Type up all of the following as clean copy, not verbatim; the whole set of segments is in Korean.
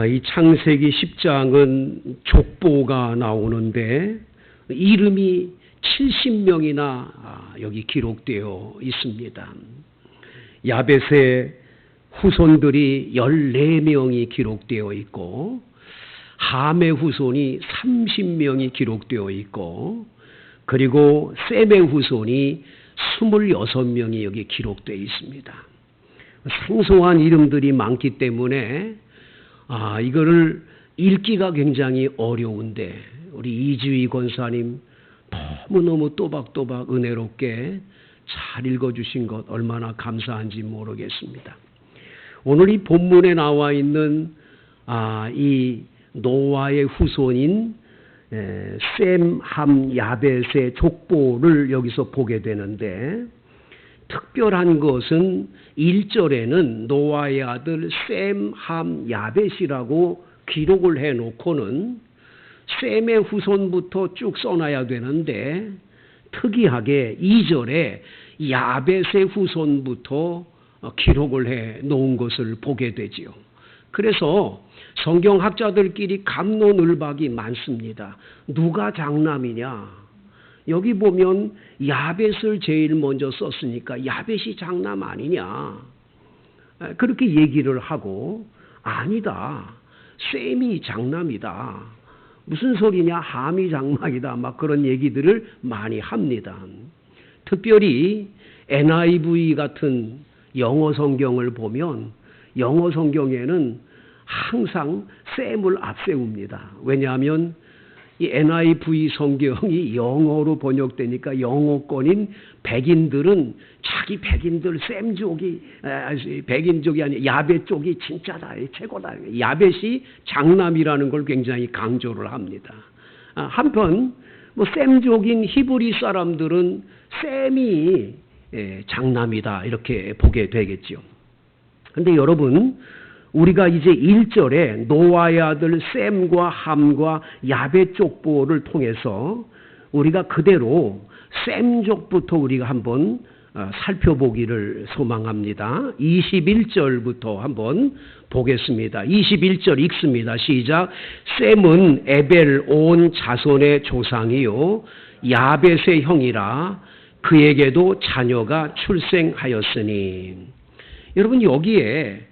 이 창세기 10장은 족보가 나오는데 이름이 70명이나 여기 기록되어 있습니다. 야벳의 후손들이 14명이 기록되어 있고 함의 후손이 30명이 기록되어 있고 그리고 셈의 후손이 26명이 여기 기록되어 있습니다. 생소한 이름들이 많기 때문에 이거를 읽기가 굉장히 어려운데 우리 이지휘 권사님 너무너무 또박또박 은혜롭게 잘 읽어주신 것 얼마나 감사한지 모르겠습니다. 오늘 이 본문에 나와 있는 이 노아의 후손인 셈, 함, 야벳의 족보를 여기서 보게 되는데 특별한 것은 1절에는 노아의 아들 셈, 함, 야벳이라고 기록을 해놓고는 셈의 후손부터 쭉 써놔야 되는데 특이하게 2절에 야벳의 후손부터 기록을 해놓은 것을 보게 되지요. 그래서 성경학자들끼리 갑론을박이 많습니다. 누가 장남이냐? 여기 보면 야벳을 제일 먼저 썼으니까 야벳이 장남 아니냐? 그렇게 얘기를 하고 아니다. 셈이 장남이다. 무슨 소리냐? 함이 장남이다. 막 그런 얘기들을 많이 합니다. 특별히 NIV 같은 영어 성경을 보면 영어 성경에는 항상 셈을 앞세웁니다. 왜냐하면 이 NIV 성경이 영어로 번역되니까 영어권인 백인들은 자기 백인들 셈족이 백인족이 아니라 야벳 쪽이 진짜다, 최고다. 야벳이 장남이라는 걸 굉장히 강조를 합니다. 한편 셈족인 히브리 사람들은 셈이 장남이다 이렇게 보게 되겠죠. 그런데 여러분 우리가 이제 1절에 노아의 아들 셈과 함과 야벳 족보를 통해서 우리가 그대로 셈족부터 우리가 한번 살펴보기를 소망합니다. 21절부터 한번 보겠습니다. 21절 읽습니다. 시작. 셈은 에벨 온 자손의 조상이요 야벳의 형이라 그에게도 자녀가 출생하였으니. 여러분 여기에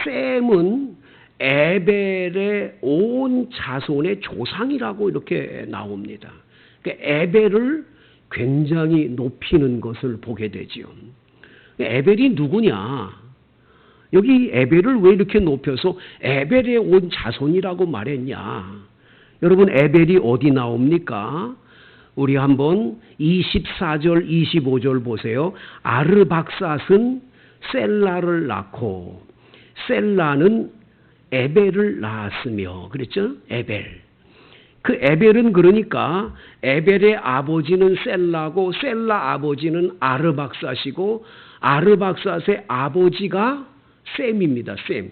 셈은 에벨의 온 자손의 조상이라고 이렇게 나옵니다. 그러니까 에벨을 굉장히 높이는 것을 보게 되지요. 에벨이 누구냐? 여기 에벨을 왜 이렇게 높여서 에벨의 온 자손이라고 말했냐? 여러분 에벨이 어디 나옵니까? 우리 한번 24절 25절 보세요. 아르박삿은 셀라를 낳고 셀라는 에벨을 낳았으며 그랬죠? 에벨. 그 에벨은 그러니까 에벨의 아버지는 셀라고 셀라 아버지는 아르박삿이고 아르박삿의 아버지가 셈입니다. 셈.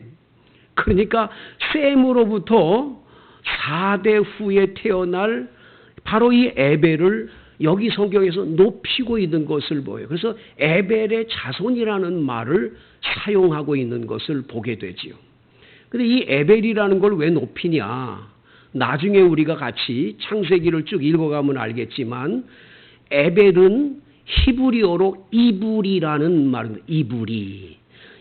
그러니까 셈으로부터 4대 후에 태어날 바로 이 에벨을 여기 성경에서 높이고 있는 것을 보여요. 그래서 에벨의 자손이라는 말을 사용하고 있는 것을 보게 되지요. 그런데 이 에벨이라는 걸 왜 높이냐? 나중에 우리가 같이 창세기를 쭉 읽어가면 알겠지만 에벨은 히브리어로 이브리라는 말입니다. 이브리.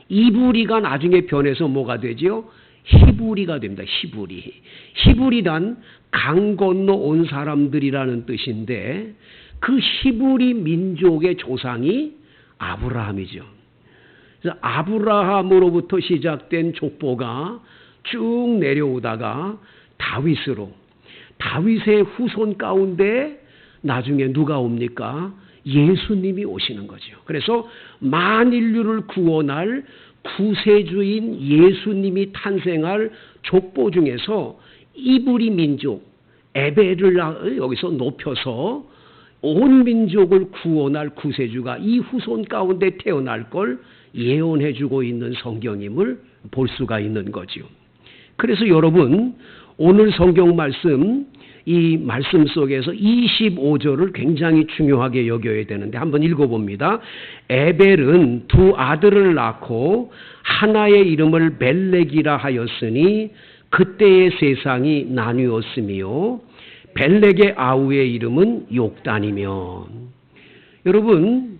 이브리가 나중에 변해서 뭐가 되지요? 히브리가 됩니다. 히브리. 히브리란 강 건너 온 사람들이라는 뜻인데 그 히브리 민족의 조상이 아브라함이죠. 그래서 아브라함으로부터 시작된 족보가 쭉 내려오다가 다윗으로 다윗의 후손 가운데 나중에 누가 옵니까? 예수님이 오시는 거죠. 그래서 만인류를 구원할 구세주인 예수님이 탄생할 족보 중에서 이브리 민족 에벨을 여기서 높여서 온 민족을 구원할 구세주가 이 후손 가운데 태어날 걸 예언해주고 있는 성경임을 볼 수가 있는 거죠. 그래서 여러분 오늘 성경 말씀 이 말씀 속에서 25절을 굉장히 중요하게 여겨야 되는데 한번 읽어봅니다. 에벨은 두 아들을 낳고 하나의 이름을 벨렉이라 하였으니 그때의 세상이 나뉘었으며 벨렉의 아우의 이름은 욕단이며. 여러분,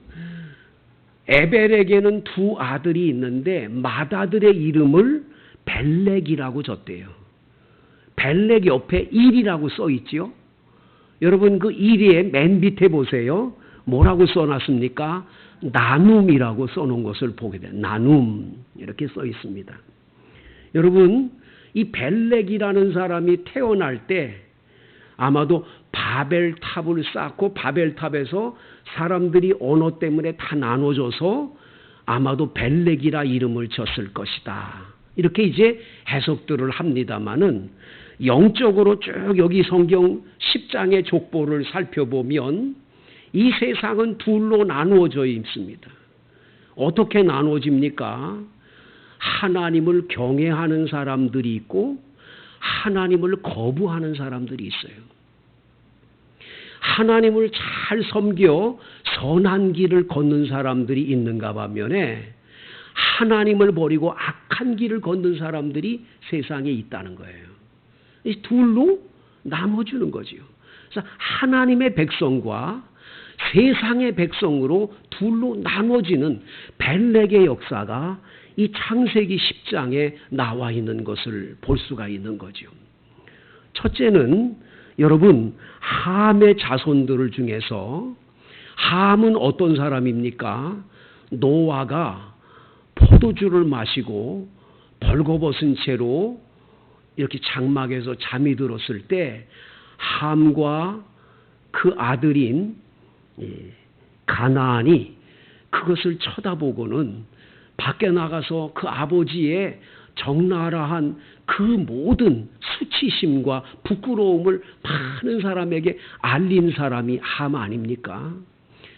에벨에게는 두 아들이 있는데 맏아들의 이름을 벨렉이라고 줬대요. 벨렉 옆에 1이라고 써 있지요. 여러분 그 1의 맨 밑에 보세요. 뭐라고 써놨습니까? 나눔이라고 써놓은 것을 보게 돼요. 나눔 이렇게 써 있습니다. 여러분 이 벨렉이라는 사람이 태어날 때 아마도 바벨탑을 쌓고 바벨탑에서 사람들이 언어 때문에 다 나눠져서 아마도 벨렉이라 이름을 졌을 것이다. 이렇게 이제 해석들을 합니다마는 영적으로 쭉 여기 성경 10장의 족보를 살펴보면 이 세상은 둘로 나누어져 있습니다. 어떻게 나누어집니까? 하나님을 경외하는 사람들이 있고 하나님을 거부하는 사람들이 있어요. 하나님을 잘 섬겨 선한 길을 걷는 사람들이 있는가 반면에 하나님을 버리고 악한 길을 걷는 사람들이 세상에 있다는 거예요. 이 둘로 나눠주는 거지요. 그래서 하나님의 백성과 세상의 백성으로 둘로 나눠지는 벨렉의 역사가 이 창세기 10장에 나와 있는 것을 볼 수가 있는 거죠. 첫째는 여러분 함의 자손들 중에서 함은 어떤 사람입니까? 노아가 포도주를 마시고 벌거벗은 채로 이렇게 장막에서 잠이 들었을 때 함과 그 아들인 가나안이 그것을 쳐다보고는 밖에 나가서 그 아버지의 적나라한 그 모든 수치심과 부끄러움을 많은 사람에게 알린 사람이 함 아닙니까?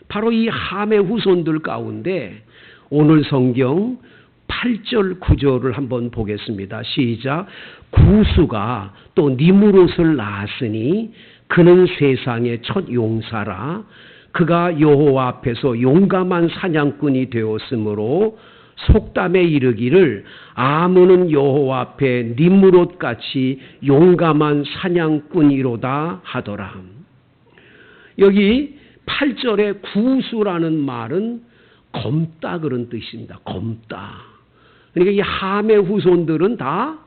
바로 이 함의 후손들 가운데 오늘 성경 8절 9절을 한번 보겠습니다. 시작. 구수가 또 니므롯을 낳았으니 그는 세상의 첫 용사라. 그가 여호와 앞에서 용감한 사냥꾼이 되었으므로 속담에 이르기를 아므는 여호와 앞에 니므롯같이 용감한 사냥꾼이로다 하더라. 여기 8절에 구수라는 말은 검다 그런 뜻입니다. 검다. 그러니까 이 함의 후손들은 다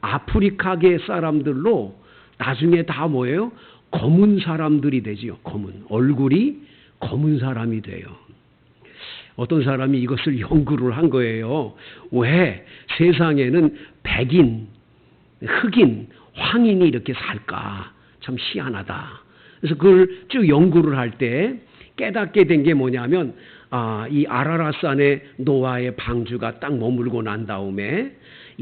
아프리카계 사람들로 나중에 다 뭐예요? 검은 사람들이 되지요. 검은. 얼굴이 검은 사람이 돼요. 어떤 사람이 이것을 연구를 한 거예요. 왜 세상에는 백인, 흑인, 황인이 이렇게 살까? 참 희한하다. 그래서 그걸 쭉 연구를 할 때 깨닫게 된 게 뭐냐면 이 아라랏산에 노아의 방주가 딱 머물고 난 다음에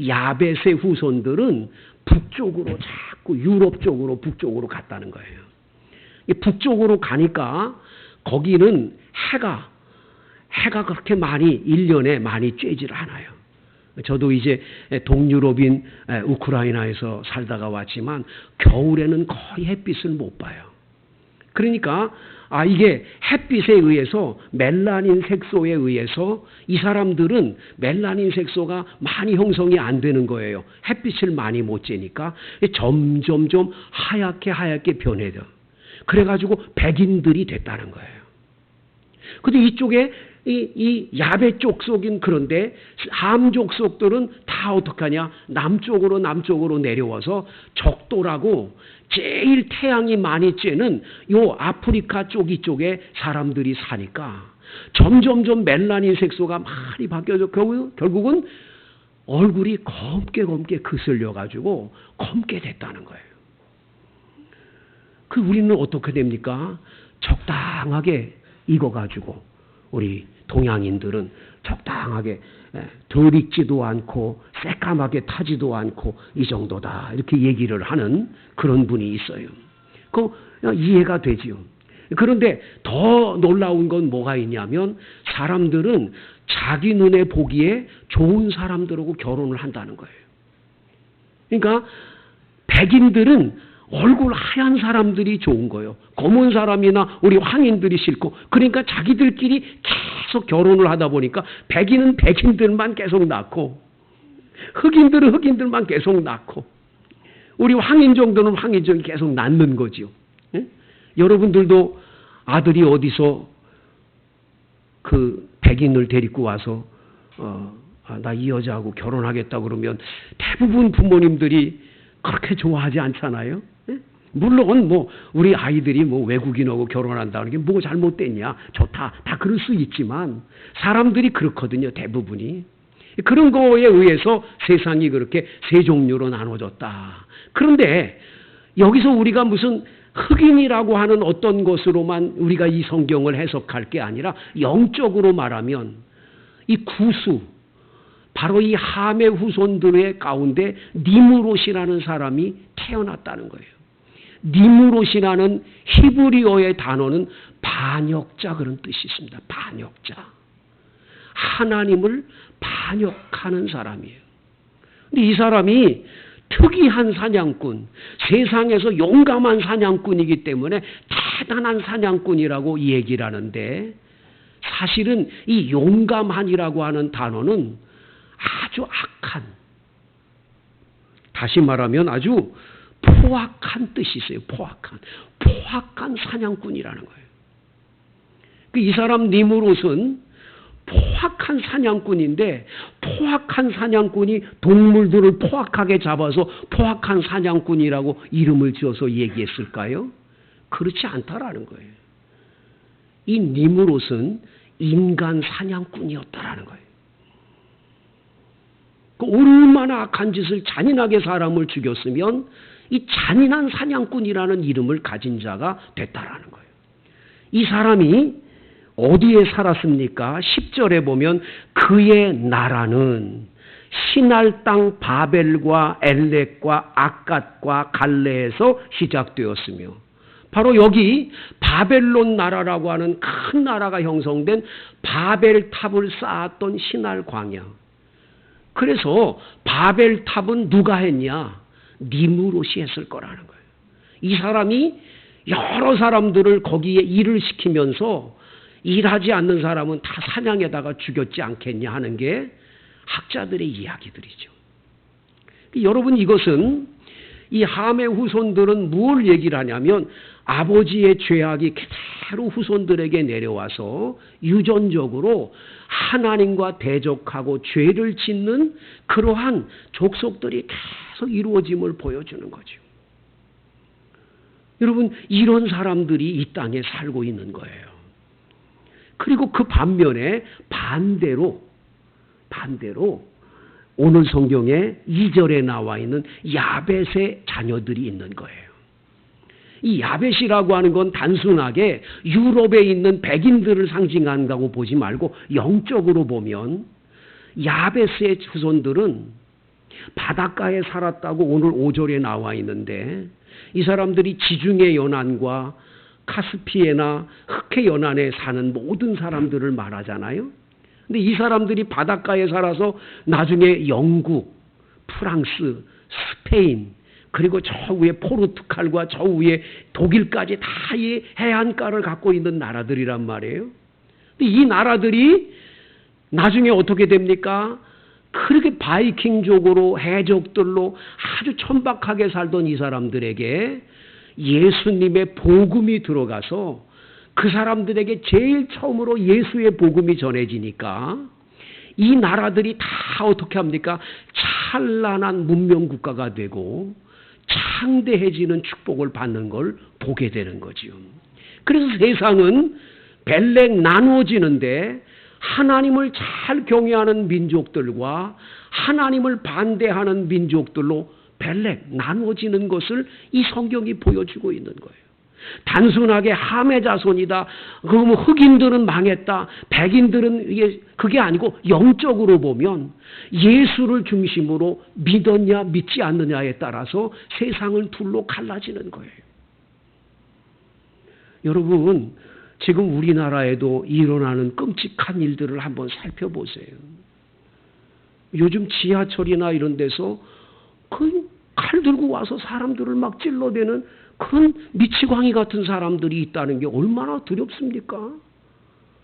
야벳의 후손들은 북쪽으로 자꾸 유럽 쪽으로 북쪽으로 갔다는 거예요. 북쪽으로 가니까 거기는 해가 그렇게 많이 1년에 많이 쬐질 않아요. 저도 이제 동유럽인 우크라이나에서 살다가 왔지만 겨울에는 거의 햇빛을 못 봐요. 그러니까 이게 햇빛에 의해서 멜라닌 색소에 의해서 이 사람들은 멜라닌 색소가 많이 형성이 안 되는 거예요. 햇빛을 많이 못 쬐니까 점점점 하얗게 변해요. 그래가지고 백인들이 됐다는 거예요. 근데 이쪽에 이 야베 족속인 그런데 함 족속들은 다 어떡하냐? 남쪽으로 내려와서 적도라고 제일 태양이 많이 쬐는 요 아프리카 이쪽에 사람들이 사니까 점점점 멜라닌 색소가 많이 바뀌어서 결국은 얼굴이 검게 그슬려가지고 검게 됐다는 거예요. 그 우리는 어떻게 됩니까? 적당하게 익어가지고 우리 동양인들은 적당하게 덜 익지도 않고 새까맣게 타지도 않고 이 정도다 이렇게 얘기를 하는 그런 분이 있어요. 그 이해가 되지요. 그런데 더 놀라운 건 뭐가 있냐면 사람들은 자기 눈에 보기에 좋은 사람들하고 결혼을 한다는 거예요. 그러니까 백인들은 얼굴 하얀 사람들이 좋은 거예요. 검은 사람이나 우리 황인들이 싫고, 그러니까 자기들끼리 계속 결혼을 하다 보니까 백인은 백인들만 계속 낳고, 흑인들은 흑인들만 계속 낳고, 우리 황인 정도는 황인 정도 계속 낳는 거지요. 예? 여러분들도 아들이 어디서 그 백인을 데리고 와서 나 이 여자하고 결혼하겠다 그러면 대부분 부모님들이 그렇게 좋아하지 않잖아요. 예? 물론 뭐 우리 아이들이 뭐 외국인하고 결혼한다는 게 뭐 잘못됐냐, 좋다, 다 그럴 수 있지만 사람들이 그렇거든요, 대부분이. 그런 거에 의해서 세상이 그렇게 세 종류로 나눠졌다. 그런데 여기서 우리가 무슨 흑인이라고 하는 어떤 것으로만 우리가 이 성경을 해석할 게 아니라 영적으로 말하면 이 구수, 바로 이 함의 후손들의 가운데 니무롯이라는 사람이 태어났다는 거예요. 니무롯이라는 히브리어의 단어는 반역자, 그런 뜻이 있습니다. 반역자. 하나님을 반역하는 사람이에요. 근데 이 사람이 특이한 사냥꾼, 세상에서 용감한 사냥꾼이기 때문에 대단한 사냥꾼이라고 얘기를 하는데, 사실은 이 용감한이라고 하는 단어는 아주 악한, 다시 말하면 아주 포악한 뜻이 있어요. 포악한 사냥꾼이라는 거예요. 이 사람 니무롯은 포악한 사냥꾼인데, 포악한 사냥꾼이 동물들을 포악하게 잡아서 포악한 사냥꾼이라고 이름을 지어서 얘기했을까요? 그렇지 않다라는 거예요. 이 니무롯은 인간 사냥꾼이었다라는 거예요. 얼마나 악한 짓을, 잔인하게 사람을 죽였으면 이 잔인한 사냥꾼이라는 이름을 가진 자가 됐다라는 거예요. 이 사람이 어디에 살았습니까? 10절에 보면 그의 나라는 시날 땅 바벨과 엘렉과 악갓과 갈레에서 시작되었으며, 바로 여기 바벨론 나라라고 하는 큰 나라가 형성된 바벨탑을 쌓았던 시날 광야. 그래서 바벨탑은 누가 했냐? 니무롯이 했을 거라는 거예요. 이 사람이 여러 사람들을 거기에 일을 시키면서 일하지 않는 사람은 다 사냥에다가 죽였지 않겠냐 하는 게 학자들의 이야기들이죠. 여러분, 이것은 이 함의 후손들은 뭘 얘기를 하냐면 아버지의 죄악이 그대로 후손들에게 내려와서 유전적으로 하나님과 대적하고 죄를 짓는 그러한 족속들이 계속 이루어짐을 보여주는 거죠. 여러분, 이런 사람들이 이 땅에 살고 있는 거예요. 그리고 그 반대로 오늘 성경에 2절에 나와 있는 야벳의 자녀들이 있는 거예요. 이 야벳이라고 하는 건 단순하게 유럽에 있는 백인들을 상징한다고 보지 말고, 영적으로 보면 야벳의 후손들은 바닷가에 살았다고 오늘 5절에 나와 있는데, 이 사람들이 지중해 연안과 카스피해나 흑해 연안에 사는 모든 사람들을 말하잖아요. 근데 이 사람들이 바닷가에 살아서 나중에 영국, 프랑스, 스페인, 그리고 저 위에 포르투갈과 저 위에 독일까지 다 이 해안가를 갖고 있는 나라들이란 말이에요. 근데 이 나라들이 나중에 어떻게 됩니까? 그렇게 바이킹족으로, 해적들로 아주 천박하게 살던 이 사람들에게 예수님의 복음이 들어가서 그 사람들에게 제일 처음으로 예수의 복음이 전해지니까 이 나라들이 다 어떻게 합니까? 찬란한 문명국가가 되고 창대해지는 축복을 받는 걸 보게 되는 거지요. 그래서 세상은 벨렉 나누어지는데, 하나님을 잘 경외하는 민족들과 하나님을 반대하는 민족들로 벨렉 나누어지는 것을 이 성경이 보여주고 있는 거예요. 단순하게 함의 자손이다, 그러면 흑인들은 망했다, 백인들은 이게 그게 아니고, 영적으로 보면 예수를 중심으로 믿었냐 믿지 않느냐에 따라서 세상을 둘로 갈라지는 거예요. 여러분, 지금 우리나라에도 일어나는 끔찍한 일들을 한번 살펴보세요. 요즘 지하철이나 이런 데서 그 칼 들고 와서 사람들을 막 찔러대는 그런 미치광이 같은 사람들이 있다는 게 얼마나 두렵습니까?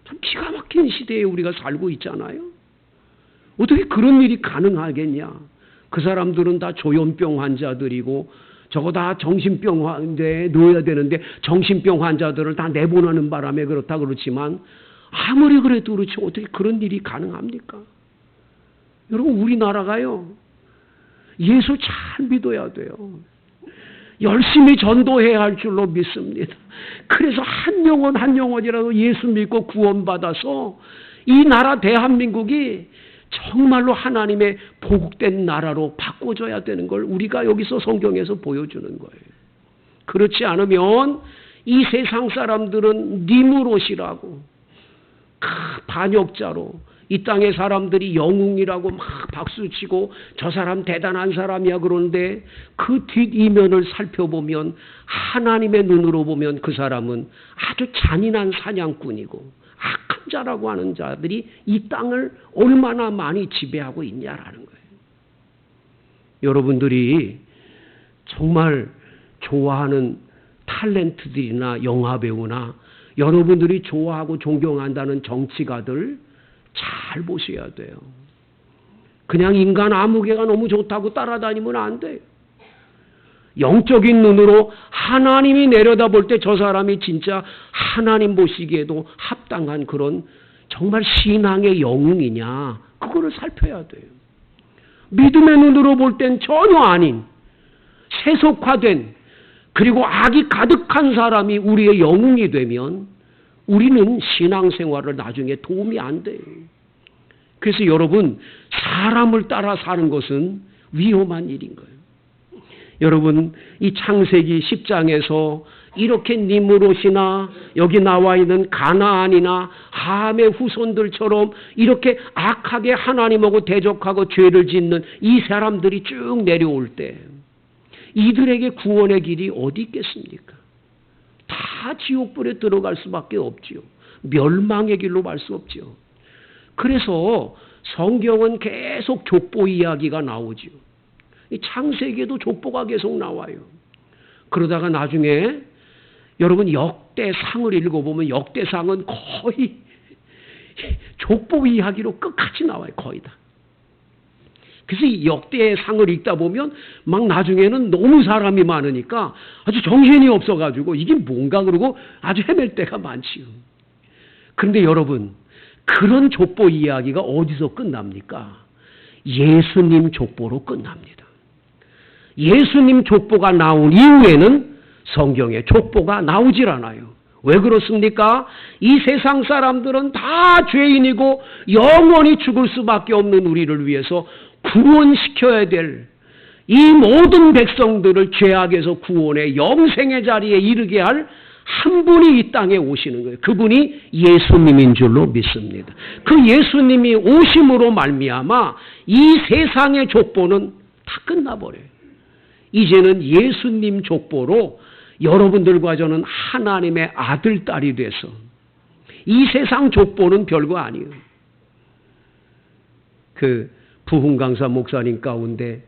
참 기가 막힌 시대에 우리가 살고 있잖아요. 어떻게 그런 일이 가능하겠냐? 그 사람들은 다 조현병 환자들이고 저거 다 정신병 환자에 넣어야 되는데 정신병 환자들을 다 내보내는 바람에 그렇다 그렇지만 아무리 그래도 그렇지 어떻게 그런 일이 가능합니까? 여러분 우리나라가요. 예수 잘 믿어야 돼요. 열심히 전도해야 할 줄로 믿습니다. 그래서 한 영혼이라도 예수 믿고 구원받아서 이 나라 대한민국이 정말로 하나님의 복된 나라로 바꿔줘야 되는 걸 우리가 여기서 성경에서 보여주는 거예요. 그렇지 않으면 이 세상 사람들은 니무롯이라고 반역자로 이 땅의 사람들이 영웅이라고 막 박수치고 저 사람 대단한 사람이야 그러는데 그 뒷이면을 살펴보면 하나님의 눈으로 보면 그 사람은 아주 잔인한 사냥꾼이고 악한 자라고 하는 자들이 이 땅을 얼마나 많이 지배하고 있냐라는 거예요. 여러분들이 정말 좋아하는 탤런트들이나 영화배우나 여러분들이 좋아하고 존경한다는 정치가들 잘 보셔야 돼요. 그냥 인간 아무개가 너무 좋다고 따라다니면 안 돼요. 영적인 눈으로 하나님이 내려다볼 때 저 사람이 진짜 하나님 보시기에도 합당한 그런 정말 신앙의 영웅이냐 그거를 살펴야 돼요. 믿음의 눈으로 볼 땐 전혀 아닌 세속화된 그리고 악이 가득한 사람이 우리의 영웅이 되면 우리는 신앙생활을 나중에 도움이 안 돼요. 그래서 여러분 사람을 따라 사는 것은 위험한 일인 거예요. 여러분 이 창세기 10장에서 이렇게 니므롯이나 여기 나와 있는 가나안이나 함의 후손들처럼 이렇게 악하게 하나님하고 대적하고 죄를 짓는 이 사람들이 쭉 내려올 때 이들에게 구원의 길이 어디 있겠습니까? 다 지옥불에 들어갈 수밖에 없지요. 멸망의 길로 갈 수 없지요. 그래서 성경은 계속 족보 이야기가 나오지요. 이 창세기에도 족보가 계속 나와요. 그러다가 나중에 여러분 역대상을 읽어보면 역대상은 거의 족보 이야기로 끝까지 나와요. 거의 다. 그래서 이 역대상을 읽다 보면 막 나중에는 너무 사람이 많으니까 아주 정신이 없어가지고 이게 뭔가 그러고 아주 헤맬 때가 많지요. 그런데 여러분 그런 족보 이야기가 어디서 끝납니까? 예수님 족보로 끝납니다. 예수님 족보가 나온 이후에는 성경에 족보가 나오질 않아요. 왜 그렇습니까? 이 세상 사람들은 다 죄인이고 영원히 죽을 수밖에 없는 우리를 위해서 구원시켜야 될 이 모든 백성들을 죄악에서 구원해 영생의 자리에 이르게 할 한 분이 이 땅에 오시는 거예요. 그분이 예수님인 줄로 믿습니다. 그 예수님이 오심으로 말미암아 이 세상의 족보는 다 끝나버려요. 이제는 예수님 족보로 여러분들과 저는 하나님의 아들, 딸이 돼서 이 세상 족보는 별거 아니에요. 그 부흥강사 목사님 가운데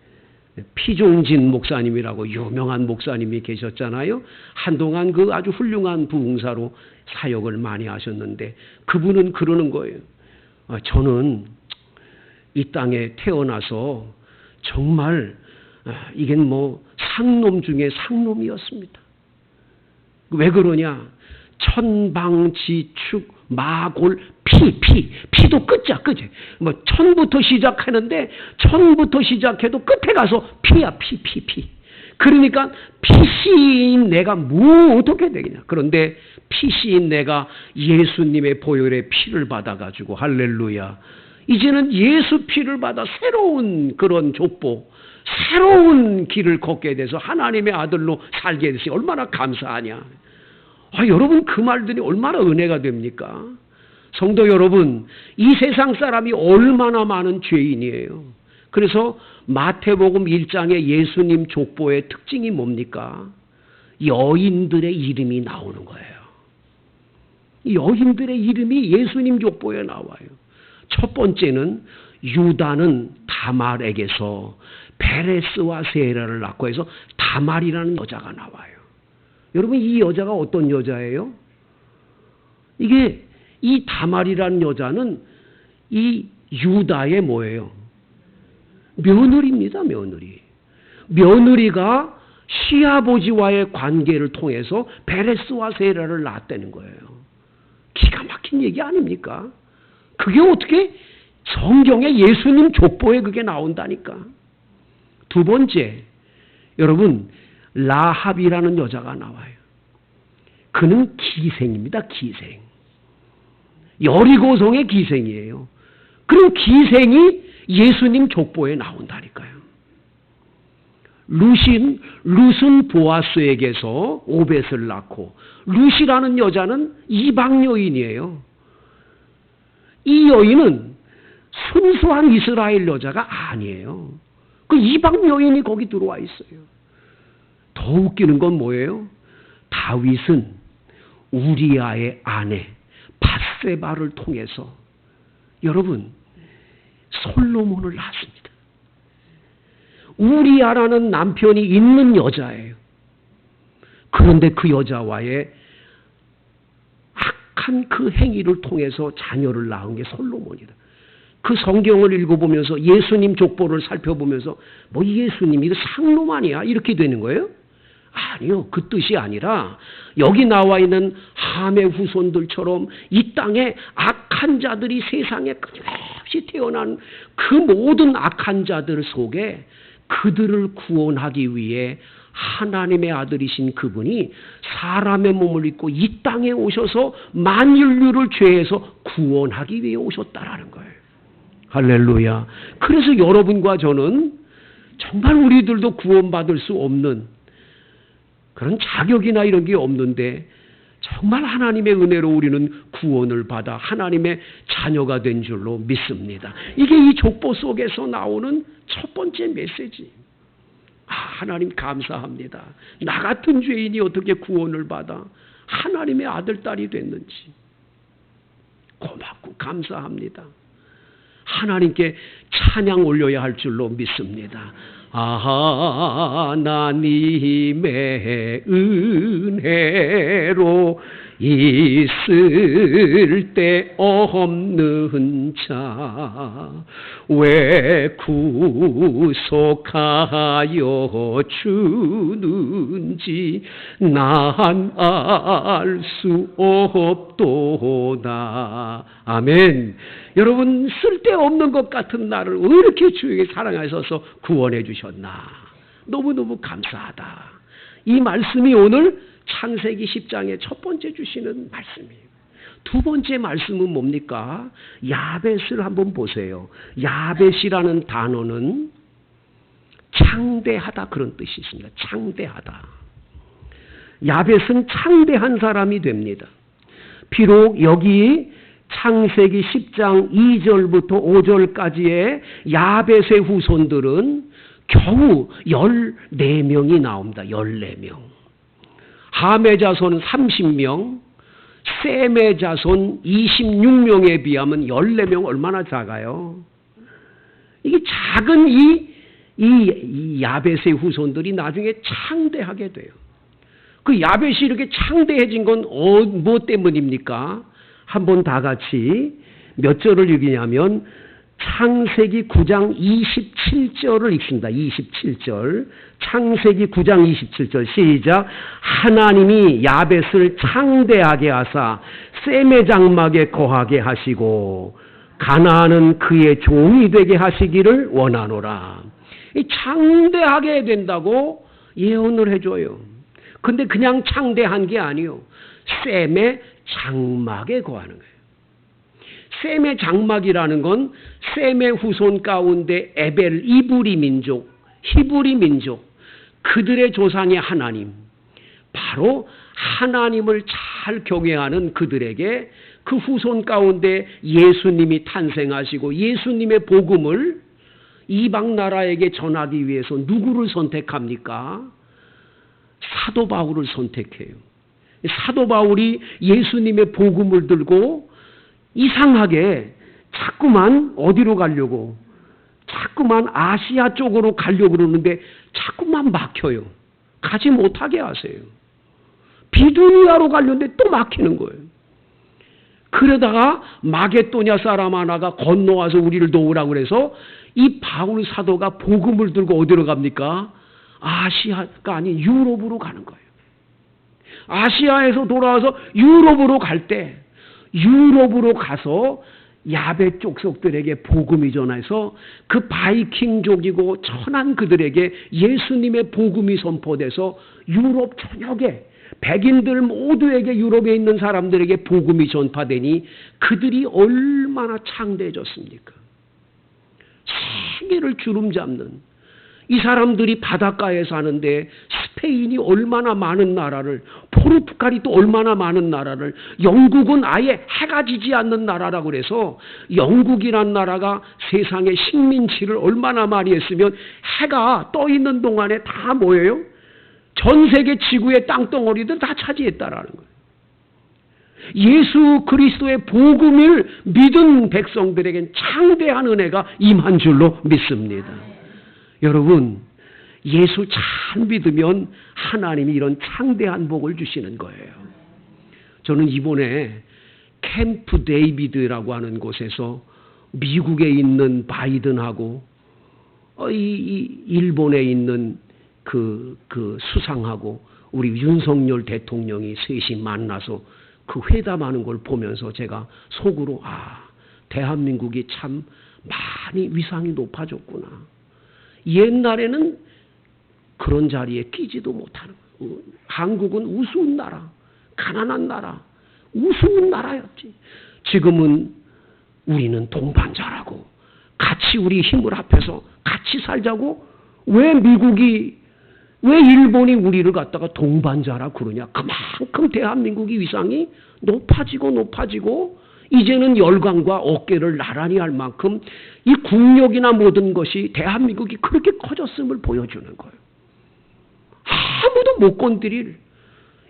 피종진 목사님이라고 유명한 목사님이 계셨잖아요. 한동안 그 아주 훌륭한 부흥사로 사역을 많이 하셨는데 그분은 그러는 거예요. 저는 이 땅에 태어나서 정말 이게 뭐 상놈 중에 상놈이었습니다. 왜 그러냐? 천방지축 마골 피도 끝이야. 뭐 천부터 시작하는데 천부터 시작해도 끝에 가서 피야. 피. 그러니까 피씨인 내가 뭐 어떻게 되겠냐. 그런데 피씨인 내가 예수님의 보혈의 피를 받아가지고 할렐루야. 이제는 예수 피를 받아 새로운 그런 족보, 새로운 길을 걷게 돼서 하나님의 아들로 살게 돼서 얼마나 감사하냐. 여러분 그 말들이 얼마나 은혜가 됩니까? 성도 여러분, 이 세상 사람이 얼마나 많은 죄인이에요. 그래서 마태복음 1장의 예수님 족보의 특징이 뭡니까? 여인들의 이름이 나오는 거예요. 여인들의 이름이 예수님 족보에 나와요. 첫 번째는 유다는 다말에게서 베레스와 세라를 낳고 해서 다말이라는 여자가 나와요. 여러분, 이 여자가 어떤 여자예요? 이게 이 다말이라는 여자는 이 유다의 뭐예요? 며느리입니다. 며느리. 며느리가 시아버지와의 관계를 통해서 베레스와 세라를 낳았다는 거예요. 기가 막힌 얘기 아닙니까? 그게 어떻게 성경에 예수님 족보에 그게 나온다니까. 두 번째, 여러분, 라합이라는 여자가 나와요. 그는 기생입니다. 기생. 여리고성의 기생이에요. 그럼 기생이 예수님 족보에 나온다니까요. 룻은 보아스에게서 오벳을 낳고, 룻이라는 여자는 이방 여인이에요. 이 여인은 순수한 이스라엘 여자가 아니에요. 그 이방 여인이 거기 들어와 있어요. 더 웃기는 건 뭐예요? 다윗은 우리아의 아내 밧세바를 통해서 여러분 솔로몬을 낳았습니다. 우리아라는 남편이 있는 여자예요. 그런데 그 여자와의 악한 그 행위를 통해서 자녀를 낳은 게 솔로몬이다. 그 성경을 읽어보면서 예수님 족보를 살펴보면서 뭐 예수님 이거 상놈 아니야? 이렇게 되는 거예요? 아니요. 그 뜻이 아니라 여기 나와 있는 함의 후손들처럼 이 땅에 악한 자들이 세상에 끊임없이 태어난 그 모든 악한 자들 속에 그들을 구원하기 위해 하나님의 아들이신 그분이 사람의 몸을 입고 이 땅에 오셔서 만인류를 죄에서 구원하기 위해 오셨다라는 거예요. 할렐루야. 그래서 여러분과 저는 정말 우리들도 구원받을 수 없는 그런 자격이나 이런 게 없는데 정말 하나님의 은혜로 우리는 구원을 받아 하나님의 자녀가 된 줄로 믿습니다. 이게 이 족보 속에서 나오는 첫 번째 메시지. 하나님 감사합니다. 나 같은 죄인이 어떻게 구원을 받아 하나님의 아들, 딸이 됐는지 고맙고 감사합니다. 하나님께 찬양 올려야 할 줄로 믿습니다. 하나님의 은혜로 있을 데 없는 자 왜 구속하여 주는지 난 알 수 없도다. 아멘. 여러분, 쓸데없는 것 같은 나를 왜 이렇게 주에게 사랑하셔서 구원해 주셨나. 너무너무 감사하다. 이 말씀이 오늘 창세기 10장의 첫 번째 주시는 말씀이에요. 두 번째 말씀은 뭡니까? 야벳을 한번 보세요. 야벳이라는 단어는 창대하다 그런 뜻이 있습니다. 창대하다. 야벳은 창대한 사람이 됩니다. 비록 여기 창세기 10장 2절부터 5절까지의 야벳의 후손들은 겨우 14명이 나옵니다. 14명. 함의 자손 30명, 셈의 자손 26명에 비하면 14명 얼마나 작아요? 이게 작은 이 야벳의 후손들이 나중에 창대하게 돼요. 그 야벳이 이렇게 창대해진 건 뭐 때문입니까? 한번 다 같이 몇 절을 읽으냐면 창세기 9장 27절을 읽습니다. 27절. 창세기 9장 27절 시작. 하나님이 야벳을 창대하게 하사 셈의 장막에 거하게 하시고 가나안은 그의 종이 되게 하시기를 원하노라. 이 창대하게 된다고 예언을 해줘요. 근데 그냥 창대한 게 아니요. 셈의 장막에 거하는 거예요. 셈의 장막이라는 건 셈의 후손 가운데 에벨, 이브리 민족, 히브리 민족, 그들의 조상의 하나님, 바로 하나님을 잘 경외하는 그들에게 그 후손 가운데 예수님이 탄생하시고 예수님의 복음을 이방 나라에게 전하기 위해서 누구를 선택합니까? 사도 바울을 선택해요. 사도 바울이 예수님의 복음을 들고 이상하게 자꾸만 어디로 가려고? 자꾸만 아시아 쪽으로 가려고 그러는데 자꾸만 막혀요. 가지 못하게 하세요. 비두니아로 가려는데 또 막히는 거예요. 그러다가 마게도냐 사람 하나가 건너와서 우리를 도우라고 그래서 이 바울 사도가 복음을 들고 어디로 갑니까? 아시아가 아닌 유럽으로 가는 거예요. 아시아에서 돌아와서 유럽으로 갈 때 유럽으로 가서 야베 족속들에게 복음이 전해서 그 바이킹족이고 천한 그들에게 예수님의 복음이 선포돼서 유럽 전역에 백인들 모두에게 유럽에 있는 사람들에게 복음이 전파되니 그들이 얼마나 창대해졌습니까? 세계를 주름잡는 이 사람들이 바닷가에 사는데 스페인이 얼마나 많은 나라를, 포르투갈이 또 얼마나 많은 나라를, 영국은 아예 해가 지지 않는 나라라고 그래서 영국이란 나라가 세상에 식민지를 얼마나 많이 했으면 해가 떠 있는 동안에 다 뭐예요? 전 세계 지구의 땅덩어리들 다 차지했다라는 거예요. 예수 그리스도의 복음을 믿은 백성들에겐 창대한 은혜가 임한 줄로 믿습니다. 여러분, 예수 잘 믿으면 하나님이 이런 창대한 복을 주시는 거예요. 저는 이번에 캠프 데이비드라고 하는 곳에서 미국에 있는 바이든하고 이 일본에 있는 그 수상하고 우리 윤석열 대통령이 셋이 만나서 그 회담하는 걸 보면서 제가 속으로 대한민국이 참 많이 위상이 높아졌구나. 옛날에는 그런 자리에 끼지도 못하는 거예요. 한국은 우스운 나라, 가난한 나라, 우스운 나라였지. 지금은 우리는 동반자라고 같이 우리 힘을 합해서 같이 살자고 왜 일본이 우리를 갖다가 동반자라 그러냐. 그만큼 대한민국의 위상이 높아지고 이제는 열강과 어깨를 나란히 할 만큼 이 국력이나 모든 것이 대한민국이 그렇게 커졌음을 보여주는 거예요. 아무도 못 건드릴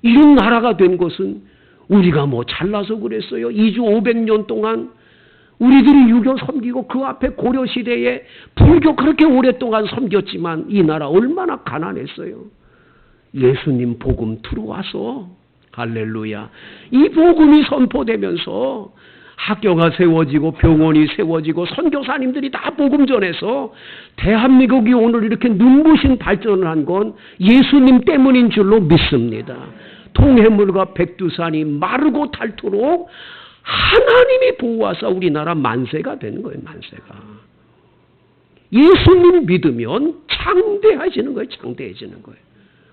이런 나라가 된 것은 우리가 뭐 잘나서 그랬어요. 2주 500년 동안 우리들이 유교 섬기고 그 앞에 고려시대에 불교 그렇게 오랫동안 섬겼지만 이 나라 얼마나 가난했어요. 예수님 복음 들어와서 할렐루야. 이 복음이 선포되면서 학교가 세워지고 병원이 세워지고 선교사님들이 다 복음 전해서 대한민국이 오늘 이렇게 눈부신 발전을 한 건 예수님 때문인 줄로 믿습니다. 통해물과 백두산이 마르고 닳도록 하나님이 보호하사 우리나라 만세가 되는 거예요. 만세가. 예수님 믿으면 창대해지는 거예요. 창대해지는 거예요.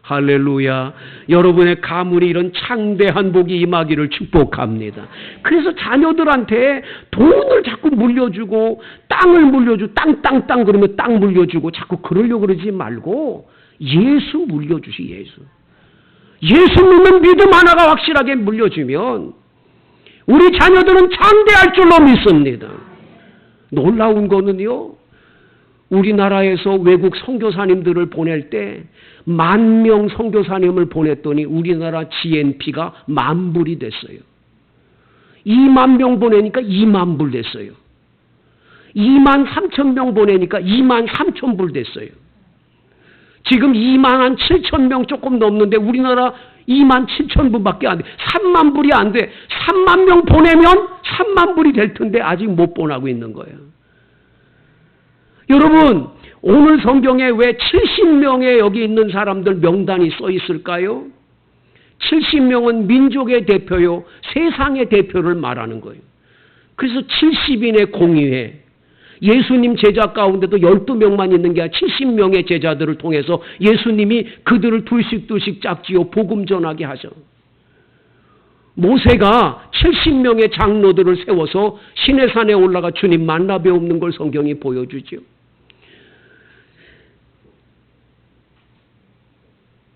할렐루야. 여러분의 가문이 이런 창대한 복이 임하기를 축복합니다. 그래서 자녀들한테 돈을 자꾸 물려주고 땅을 물려주고 땅 그러면 땅 물려주고 자꾸 그러려고 그러지 말고 예수 물려주시. 예수 믿는 믿음 하나가 확실하게 물려주면 우리 자녀들은 창대할 줄로 믿습니다. 놀라운 거는요. 우리나라에서 외국 선교사님들을 보낼 때 10,000명 선교사님을 보냈더니 우리나라 GNP가 10,000불이 됐어요. 20,000명 보내니까 20,000불 됐어요. 23,000명 보내니까 23,000불 됐어요. 지금 27,000명 조금 넘는데 우리나라 27,000불밖에 안 돼. 30,000불이 안 돼. 30,000명 보내면 30,000불이 될 텐데 아직 못 보내고 있는 거예요. 여러분, 오늘 성경에 왜 70명의 여기 있는 사람들 명단이 써 있을까요? 70명은 민족의 대표요, 세상의 대표를 말하는 거예요. 그래서 70인의 공의회, 예수님 제자 가운데도 12명만 있는 게 아니라 70명의 제자들을 통해서 예수님이 그들을 둘씩 짝지어 복음 전하게 하셔. 모세가 70명의 장로들을 세워서 시내산에 올라가 주님 만나 배우는 걸 성경이 보여주죠.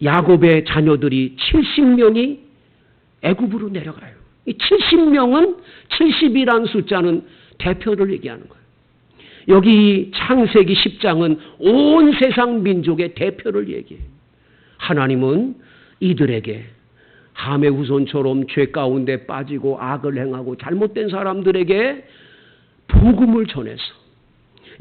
야곱의 자녀들이 70명이 애굽으로 내려가요. 이 70명은 70이라는 숫자는 대표를 얘기하는 거예요. 여기 창세기 10장은 온 세상 민족의 대표를 얘기해요. 하나님은 이들에게 함의 후손처럼 죄 가운데 빠지고 악을 행하고 잘못된 사람들에게 복음을 전해서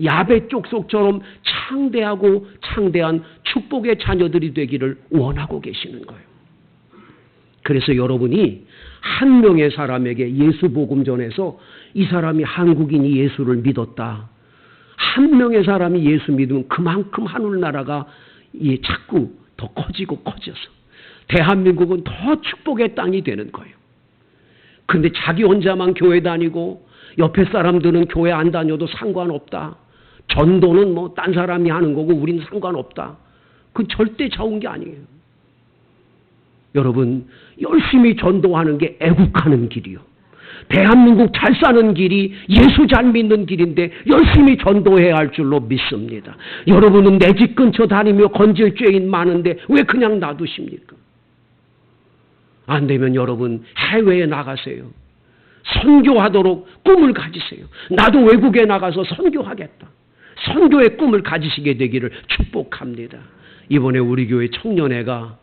야베 족속처럼 창대하고 창대한 축복의 자녀들이 되기를 원하고 계시는 거예요. 그래서 여러분이 한 명의 사람에게 예수 복음 전해서 이 사람이 한국인이 예수를 믿었다. 한 명의 사람이 예수 믿으면 그만큼 하늘나라가 자꾸 더 커지고 커져서 대한민국은 더 축복의 땅이 되는 거예요. 그런데 자기 혼자만 교회 다니고 옆에 사람들은 교회 안 다녀도 상관없다. 전도는 뭐 딴 사람이 하는 거고 우리는 상관없다. 그건 절대 좋은 게 아니에요. 여러분, 열심히 전도하는 게 애국하는 길이요. 대한민국 잘 사는 길이 예수 잘 믿는 길인데 열심히 전도해야 할 줄로 믿습니다. 여러분은 내 집 근처 다니며 건질 죄인 많은데 왜 그냥 놔두십니까? 안 되면 여러분 해외에 나가세요. 선교하도록 꿈을 가지세요. 나도 외국에 나가서 선교하겠다. 선교의 꿈을 가지시게 되기를 축복합니다. 이번에 우리 교회 청년회가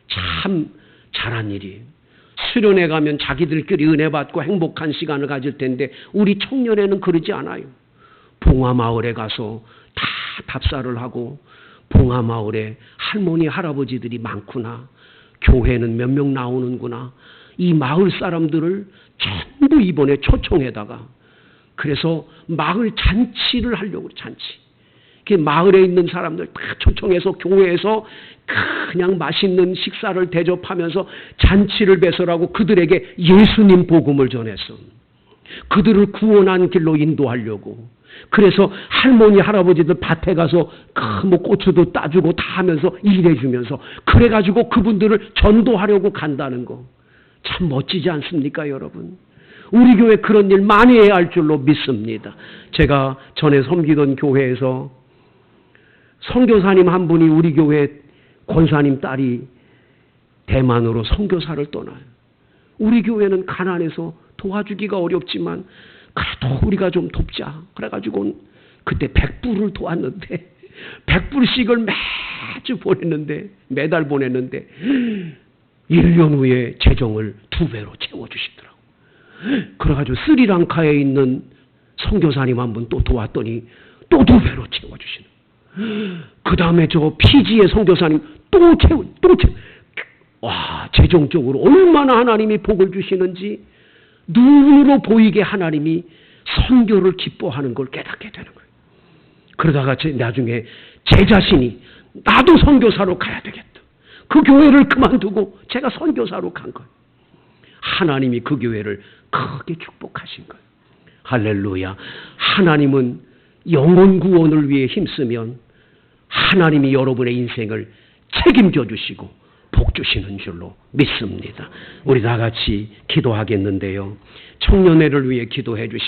참 잘한 일이에요. 수련회 가면 자기들끼리 은혜 받고 행복한 시간을 가질 텐데 우리 청년회는 그러지 않아요. 봉화마을에 가서 다 답사를 하고 봉화마을에 할머니 할아버지들이 많구나. 교회는 몇 명 나오는구나. 이 마을 사람들을 전부 이번에 초청해다가 그래서 마을 잔치를 하려고 잔치. 마을에 있는 사람들 다 초청해서 교회에서 그냥 맛있는 식사를 대접하면서 잔치를 배설하고 그들에게 예수님 복음을 전했어. 그들을 구원한 길로 인도하려고. 그래서 할머니 할아버지들 밭에 가서 뭐 고추도 따주고 다 하면서 일해주면서 그래가지고 그분들을 전도하려고 간다는 거. 참 멋지지 않습니까, 여러분? 우리 교회 그런 일 많이 해야 할 줄로 믿습니다. 제가 전에 섬기던 교회에서 선교사님 한 분이 우리 교회 권사님 딸이 대만으로 선교사를 떠나요. 우리 교회는 가난해서 도와주기가 어렵지만 그래도 우리가 좀 돕자. 그래가지고 그때 100불을 도왔는데 100불씩을 매주 보냈는데 매달 보냈는데 1년 후에 재정을 2배로 채워주시더라고. 그래가지고 스리랑카에 있는 선교사님 한 분 또 도왔더니 또 2배로 채워주시는. 그 다음에 저 피지의 선교사님 또 채워. 와, 재정적으로 얼마나 하나님이 복을 주시는지 눈으로 보이게 하나님이 선교를 기뻐하는 걸 깨닫게 되는 거예요. 그러다가 나중에 제 자신이 나도 선교사로 가야 되겠다. 그 교회를 그만두고 제가 선교사로 간 거예요. 하나님이 그 교회를 크게 축복하신 거예요. 할렐루야. 하나님은 영혼 구원을 위해 힘쓰면 하나님이 여러분의 인생을 책임져 주시고 복 주시는 줄로 믿습니다. 우리 다 같이 기도하겠는데요. 청년회를 위해 기도해 주시고